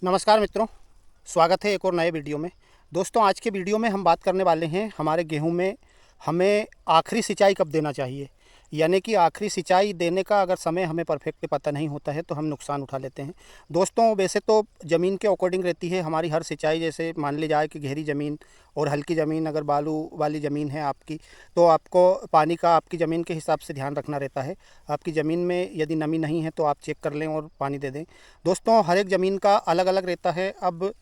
नमस्कार मित्रों, स्वागत है एक और नए वीडियो में। दोस्तों, आज के वीडियो में हम बात करने वाले हैं हमारे गेहूं में हमें आखिरी सिंचाई कब देना चाहिए। यानी कि आखिरी सिंचाई देने का अगर समय हमें परफेक्ट पता नहीं होता है तो हम नुकसान उठा लेते हैं। दोस्तों, वैसे तो ज़मीन के अकॉर्डिंग रहती है हमारी हर सिंचाई। जैसे मान ली जाए कि गहरी ज़मीन और हल्की ज़मीन, अगर बालू वाली ज़मीन है आपकी, तो आपको पानी का आपकी ज़मीन के हिसाब से ध्यान रखना रहता है। आपकी ज़मीन में यदि नमी नहीं है तो आप चेक कर लें और पानी दे दें। दोस्तों, हर एक ज़मीन का अलग अलग रहता है। अब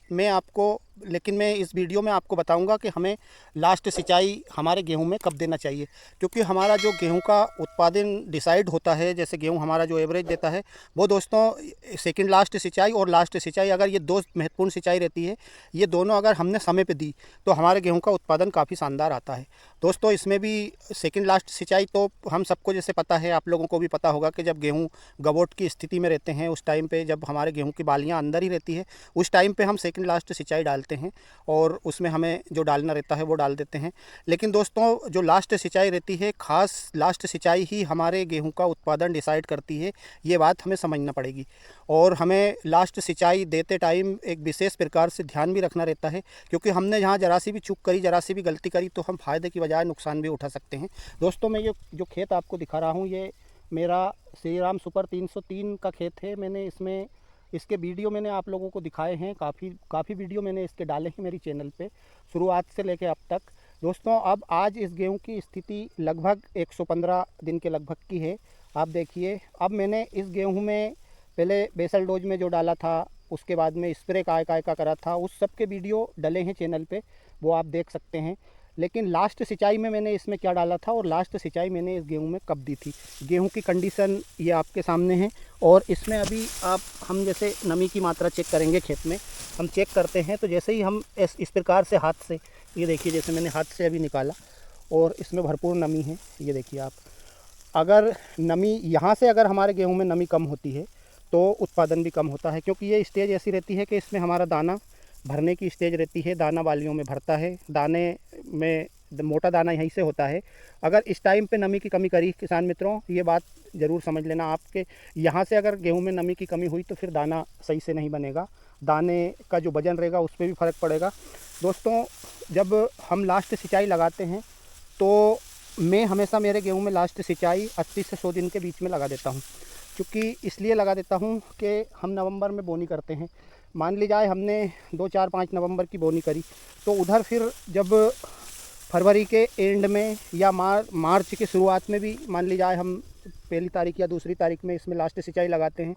मैं इस वीडियो में आपको बताऊंगा कि हमें लास्ट सिंचाई हमारे गेहूं में कब देना चाहिए, क्योंकि हमारा जो गेहूं का उत्पादन डिसाइड होता है, जैसे गेहूं हमारा जो एवरेज देता है वो दोस्तों सेकंड लास्ट सिंचाई और लास्ट सिंचाई, अगर ये दो महत्वपूर्ण सिंचाई रहती है, ये दोनों अगर हमने समय पे दी तो हमारे गेहूं का उत्पादन काफ़ी शानदार आता है। दोस्तों, इसमें भी सेकंड लास्ट सिंचाई तो हम सबको जैसे पता है, आप लोगों को भी पता होगा कि जब गेहूं गबोट की स्थिति में रहते हैं, उस टाइम पे जब हमारे गेहूं की बालियां अंदर ही रहती है, उस टाइम पे हम सेकंड लास्ट सिंचाई डालते हैं और उसमें हमें जो डालना रहता है वो डाल देते हैं। लेकिन दोस्तों, जो लास्ट सिंचाई रहती है, ख़ास लास्ट सिंचाई ही हमारे गेहूं का उत्पादन डिसाइड करती है। ये बात हमें समझना पड़ेगी और हमें लास्ट सिंचाई देते टाइम एक विशेष प्रकार से ध्यान भी रखना रहता है, क्योंकि हमने जहाँ ज़रा सी भी चूक करी, ज़रा सी भी गलती करी तो हम फ़ायदे की बजाय नुकसान भी उठा सकते हैं। दोस्तों, मैं ये जो खेत आपको दिखा रहा हूँ, ये मेरा श्री राम सुपर 303 का खेत है। इसके वीडियो मैंने आप लोगों को दिखाए हैं, काफ़ी वीडियो मैंने इसके डाले हैं मेरी चैनल पे, शुरुआत से लेकर अब तक। दोस्तों, अब आज इस गेहूं की स्थिति लगभग 115 दिन के लगभग की है। आप देखिए, अब मैंने इस गेहूं में पहले बेसल डोज में जो डाला था, उसके बाद में स्प्रे काय का करा था, उस सब के वीडियो डले हैं चैनल पे, वो आप देख सकते हैं। लेकिन लास्ट सिंचाई में मैंने इसमें क्या डाला था और लास्ट सिंचाई मैंने इस गेहूं में कब दी थी, गेहूं की कंडीशन ये आपके सामने है। और इसमें अभी हम जैसे नमी की मात्रा चेक करेंगे, खेत में हम चेक करते हैं तो जैसे ही हम इस प्रकार से हाथ से, ये देखिए, जैसे मैंने हाथ से अभी निकाला और इसमें भरपूर नमी है। ये देखिए आप, अगर नमी यहाँ से अगर हमारे गेहूं में नमी कम होती है तो उत्पादन भी कम होता है, क्योंकि ये स्टेज ऐसी रहती है कि इसमें हमारा दाना भरने की स्टेज रहती है, दाना बालियों में भरता है, दाने में मोटा दाना यहीं से होता है। अगर इस टाइम पे नमी की कमी करी किसान मित्रों, ये बात ज़रूर समझ लेना, आपके यहाँ से अगर गेहूं में नमी की कमी हुई तो फिर दाना सही से नहीं बनेगा, दाने का जो वजन रहेगा उस पर भी फ़र्क पड़ेगा। दोस्तों, जब हम लास्ट सिंचाई लगाते हैं तो मैं हमेशा मेरे गेहूं में लास्ट सिंचाई 80 से 100 दिन के बीच में लगा देता हूं, क्योंकि इसलिए लगा देता हूं कि हम नवंबर में बोनी करते हैं। मान ली जाए हमने 2, 4, 5 नवंबर की बोनी करी, तो उधर फिर जब फरवरी के एंड में या मार्च की शुरुआत में भी मान ली जाए हम पहली तारीख या दूसरी तारीख में इसमें लास्ट सिंचाई लगाते हैं,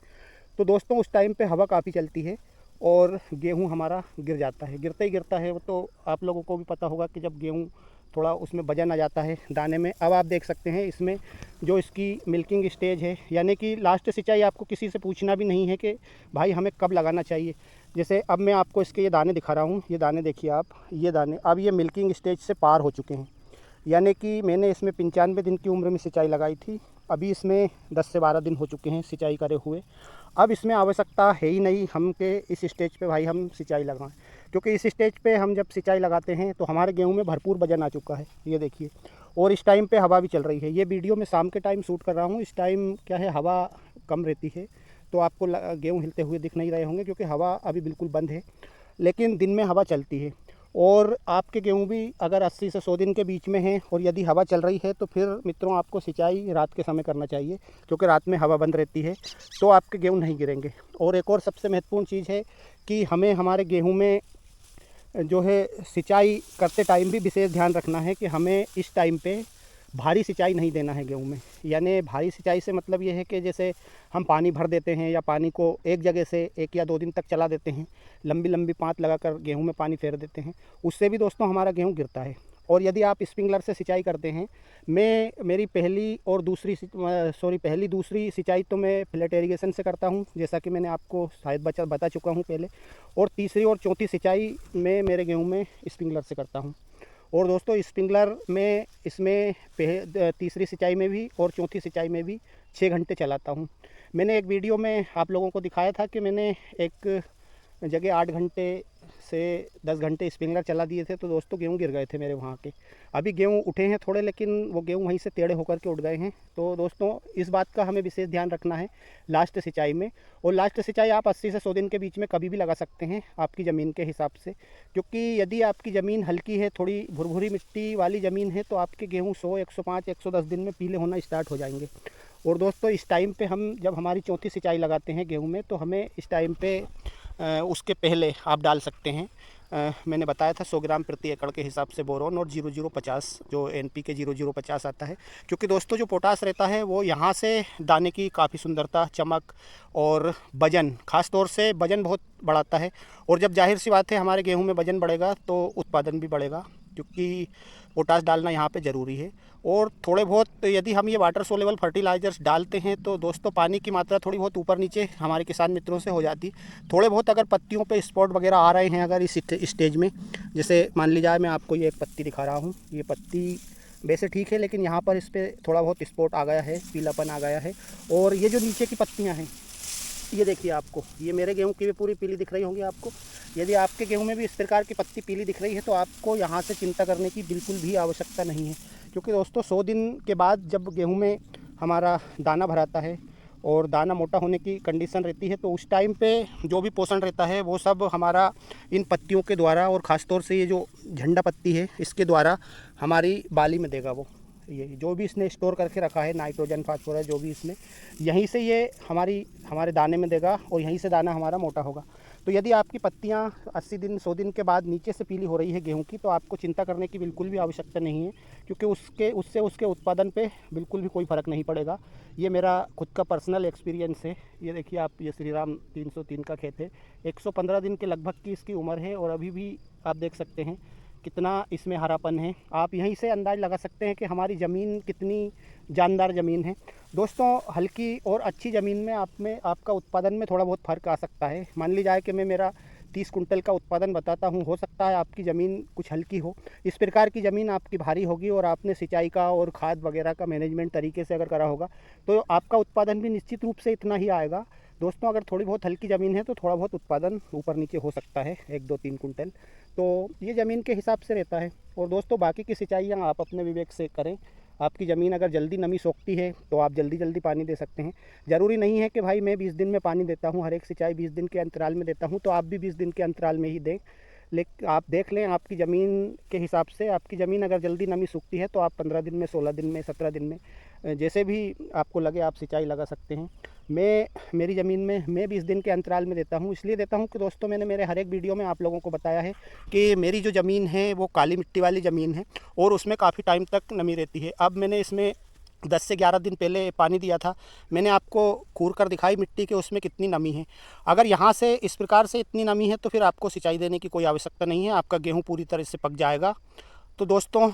तो दोस्तों उस टाइम पे हवा काफ़ी चलती है और गेहूं हमारा गिर जाता है, गिरता ही गिरता है। वो तो आप लोगों को भी पता होगा कि जब गेहूं थोड़ा उसमें वजन आ जाता है दाने में। अब आप देख सकते हैं इसमें जो इसकी मिल्किंग स्टेज है, यानी कि लास्ट सिंचाई आपको किसी से पूछना भी नहीं है कि भाई हमें कब लगाना चाहिए। जैसे अब मैं आपको इसके ये दाने दिखा रहा हूँ, ये दाने देखिए आप, ये दाने अब ये मिल्किंग स्टेज से पार हो चुके हैं। यानी कि मैंने इसमें 95 दिन की उम्र में सिंचाई लगाई थी, अभी इसमें 10 से 12 दिन हो चुके हैं सिंचाई करे हुए। अब इसमें आवश्यकता है ही नहीं हम के इस स्टेज पे भाई हम सिंचाई लगाएं, क्योंकि इस स्टेज पे हम जब सिंचाई लगाते हैं तो हमारे गेहूं में भरपूर वजन आ चुका है, ये देखिए। और इस टाइम पे हवा भी चल रही है। ये वीडियो मैं शाम के टाइम शूट कर रहा हूँ, इस टाइम क्या है, हवा कम रहती है, तो आपको गेहूँ हिलते हुए दिख नहीं रहे होंगे, क्योंकि हवा अभी बिल्कुल बंद है। लेकिन दिन में हवा चलती है और आपके गेहूं भी अगर 80 से 100 दिन के बीच में हैं और यदि हवा चल रही है तो फिर मित्रों आपको सिंचाई रात के समय करना चाहिए, क्योंकि रात में हवा बंद रहती है, तो आपके गेहूं नहीं गिरेंगे। और एक और सबसे महत्वपूर्ण चीज़ है कि हमें हमारे गेहूं में जो है सिंचाई करते टाइम भी विशेष ध्यान रखना है कि हमें इस टाइम पे भारी सिंचाई नहीं देना है गेहूं में। यानी भारी सिंचाई से मतलब ये है कि जैसे हम पानी भर देते हैं या पानी को एक जगह से 1 या 2 दिन तक चला देते हैं, लंबी लंबी पाँत लगाकर गेहूं में पानी फेर देते हैं, उससे भी दोस्तों हमारा गेहूं गिरता है। और यदि आप स्प्रिंकलर से सिंचाई करते हैं, मेरी पहली दूसरी सिंचाई तो मैं फ्लैट इरीगेशन से करता हूं, जैसा कि मैंने आपको शायद बता चुका हूं पहले। और तीसरी और चौथी सिंचाई मैं मेरे गेहूं में स्प्रिंकलर से करता हूं। और दोस्तों, स्प्रिंकलर में इसमें तीसरी सिंचाई में भी और चौथी सिंचाई में भी 6 घंटे चलाता हूँ। मैंने एक वीडियो में आप लोगों को दिखाया था कि मैंने एक जगह 8 घंटे से 10 घंटे स्प्रिंकलर चला दिए थे तो दोस्तों गेहूँ गिर गए थे मेरे वहाँ के। अभी गेहूँ उठे हैं थोड़े, लेकिन वो गेहूँ वहीं से टेढ़े होकर के उठ गए हैं। तो दोस्तों इस बात का हमें विशेष ध्यान रखना है लास्ट सिंचाई में। और लास्ट सिंचाई आप 80 से 100 दिन के बीच में कभी भी लगा सकते हैं आपकी ज़मीन के हिसाब से, क्योंकि यदि आपकी ज़मीन हल्की है, थोड़ी भुरभुरी मिट्टी वाली ज़मीन है, तो आपके गेहूँ 100, 105, 110 दिन में पीले होना स्टार्ट हो जाएंगे। और दोस्तों इस टाइम पे हम जब हमारी चौथी सिंचाई लगाते हैं गेहूं में, तो हमें इस टाइम पे उसके पहले आप डाल सकते हैं, मैंने बताया था 100 ग्राम प्रति एकड़ के हिसाब से बोरोन और 0050 जो NPK 0050 आता है। क्योंकि दोस्तों जो पोटास रहता है वो यहाँ से दाने की काफ़ी सुंदरता, चमक और वज़न, ख़ास तौर से वज़न बहुत बढ़ाता है। और जब जाहिर सी बात है हमारे गेहूं में वज़न बढ़ेगा तो उत्पादन भी बढ़ेगा, क्योंकि पोटास डालना यहाँ पे ज़रूरी है। और थोड़े बहुत यदि हम ये वाटर सोलेबल फर्टिलाइज़र्स डालते हैं तो दोस्तों पानी की मात्रा थोड़ी बहुत ऊपर नीचे हमारे किसान मित्रों से हो जाती। थोड़े बहुत अगर पत्तियों पे स्पॉट वगैरह आ रहे हैं अगर इस स्टेज में, जैसे मान लीजिए मैं आपको ये एक पत्ती दिखा रहा हूँ, ये पत्ती वैसे ठीक है, लेकिन यहाँ पर इस पर थोड़ा बहुत स्पॉट आ गया है, पीलापन आ गया है। और ये जो नीचे की पत्तियाँ हैं ये देखिए, आपको ये मेरे गेहूं की भी पूरी पीली दिख रही होंगी आपको। यदि आपके गेहूं में भी इस प्रकार की पत्ती पीली दिख रही है तो आपको यहाँ से चिंता करने की बिल्कुल भी आवश्यकता नहीं है। क्योंकि दोस्तों 100 दिन के बाद जब गेहूं में हमारा दाना भराता है और दाना मोटा होने की कंडीशन रहती है, तो उस टाइम पे जो भी पोषण रहता है वो सब हमारा इन पत्तियों के द्वारा, और ख़ास तौर से ये जो झंडा पत्ती है इसके द्वारा हमारी बाली में देगा। वो ये जो भी इसने स्टोर करके रखा है, नाइट्रोजन, फास्फोरस जो भी इसने, यहीं से ये हमारे दाने में देगा और यहीं से दाना हमारा मोटा होगा। तो यदि आपकी पत्तियां 80 दिन 100 दिन के बाद नीचे से पीली हो रही है गेहूं की, तो आपको चिंता करने की बिल्कुल भी आवश्यकता नहीं है, क्योंकि उससे उत्पादन पे बिल्कुल भी कोई फ़र्क नहीं पड़ेगा। ये मेरा खुद का पर्सनल एक्सपीरियंस है। ये देखिए आप, ये श्रीराम 303 का खेत है, 115 दिन के लगभग की इसकी उम्र है और अभी भी आप देख सकते हैं कितना इसमें हरापन है। आप यहीं से अंदाज़ लगा सकते हैं कि हमारी ज़मीन कितनी जानदार ज़मीन है। दोस्तों हल्की और अच्छी ज़मीन में आपका उत्पादन में थोड़ा बहुत फ़र्क आ सकता है। मान ली जाए कि मैं मेरा 30 कुंटल का उत्पादन बताता हूँ, हो सकता है आपकी ज़मीन कुछ हल्की हो। इस प्रकार की ज़मीन आपकी भारी होगी और आपने सिंचाई का और खाद वगैरह का मैनेजमेंट तरीके से अगर करा होगा तो आपका उत्पादन भी निश्चित रूप से इतना ही आएगा। दोस्तों अगर थोड़ी बहुत हल्की ज़मीन है तो थोड़ा बहुत उत्पादन ऊपर नीचे हो सकता है, 1, 2, 3 कुंटल। तो ये ज़मीन के हिसाब से रहता है। और दोस्तों बाकी की सिंचाइयाँ आप अपने विवेक से करें। आपकी ज़मीन अगर जल्दी नमी सोखती है तो आप जल्दी पानी दे सकते हैं। ज़रूरी नहीं है कि भाई मैं 20 दिन में पानी देता हूँ, हर एक सिंचाई 20 दिन के अंतराल में देता हूँ, तो आप भी 20 दिन के अंतराल में ही दें। लेकिन आप देख लें आपकी ज़मीन के हिसाब से, आपकी ज़मीन अगर जल्दी नमी सूखती है तो आप 15 दिन में, 16 दिन में, 17 दिन में, जैसे भी आपको लगे आप सिंचाई लगा सकते हैं। मेरी ज़मीन में मैं 20 दिन के अंतराल में देता हूँ। इसलिए देता हूँ कि दोस्तों मैंने मेरे हर एक वीडियो में आप लोगों को बताया है कि मेरी जो ज़मीन है वो काली मिट्टी वाली ज़मीन है और उसमें काफ़ी टाइम तक नमी रहती है। अब मैंने इसमें 10 से 11 दिन पहले पानी दिया था, मैंने आपको खूर कर दिखाई मिट्टी के उसमें कितनी नमी है। अगर यहाँ से इस प्रकार से इतनी नमी है तो फिर आपको सिंचाई देने की कोई आवश्यकता नहीं है, आपका गेहूँ पूरी तरह से पक जाएगा। तो दोस्तों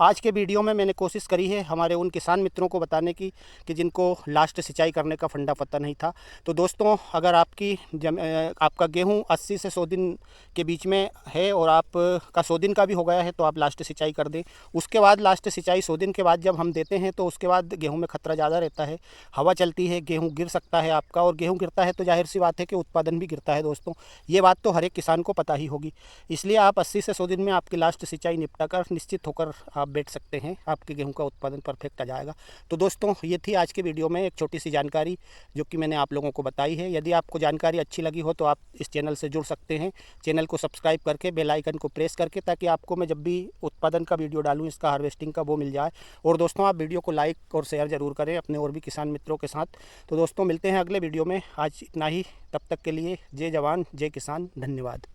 आज के वीडियो में मैंने कोशिश करी है हमारे उन किसान मित्रों को बताने की कि जिनको लास्ट सिंचाई करने का फंडा पता नहीं था। तो दोस्तों अगर आपका गेहूं 80 से 100 दिन के बीच में है और आपका 100 दिन का भी हो गया है तो आप लास्ट सिंचाई कर दें। उसके बाद लास्ट सिंचाई 100 दिन के बाद जब हम देते हैं तो उसके बाद गेहूँ में खतरा ज़्यादा रहता है, हवा चलती है, गेहूँ गिर सकता है आपका, और गेहूँ गिरता है तो जाहिर सी बात है कि उत्पादन भी गिरता है। दोस्तों ये बात तो हर एक किसान को पता ही होगी। इसलिए आप 80 से 100 दिन में आपकी लास्ट सिंचाई निपटा कर निश्चित होकर आप बैठ सकते हैं, आपके गेहूं का उत्पादन परफेक्ट आ जाएगा। तो दोस्तों ये थी आज के वीडियो में एक छोटी सी जानकारी जो कि मैंने आप लोगों को बताई है। यदि आपको जानकारी अच्छी लगी हो तो आप इस चैनल से जुड़ सकते हैं, चैनल को सब्सक्राइब करके बेल आइकन को प्रेस करके, ताकि आपको मैं जब भी उत्पादन का वीडियो डालूँ इसका हार्वेस्टिंग का वो मिल जाए। और दोस्तों आप वीडियो को लाइक और शेयर ज़रूर करें अपने और भी किसान मित्रों के साथ। तो दोस्तों मिलते हैं अगले वीडियो में, आज इतना ही, तब तक के लिए जय जवान जय किसान, धन्यवाद।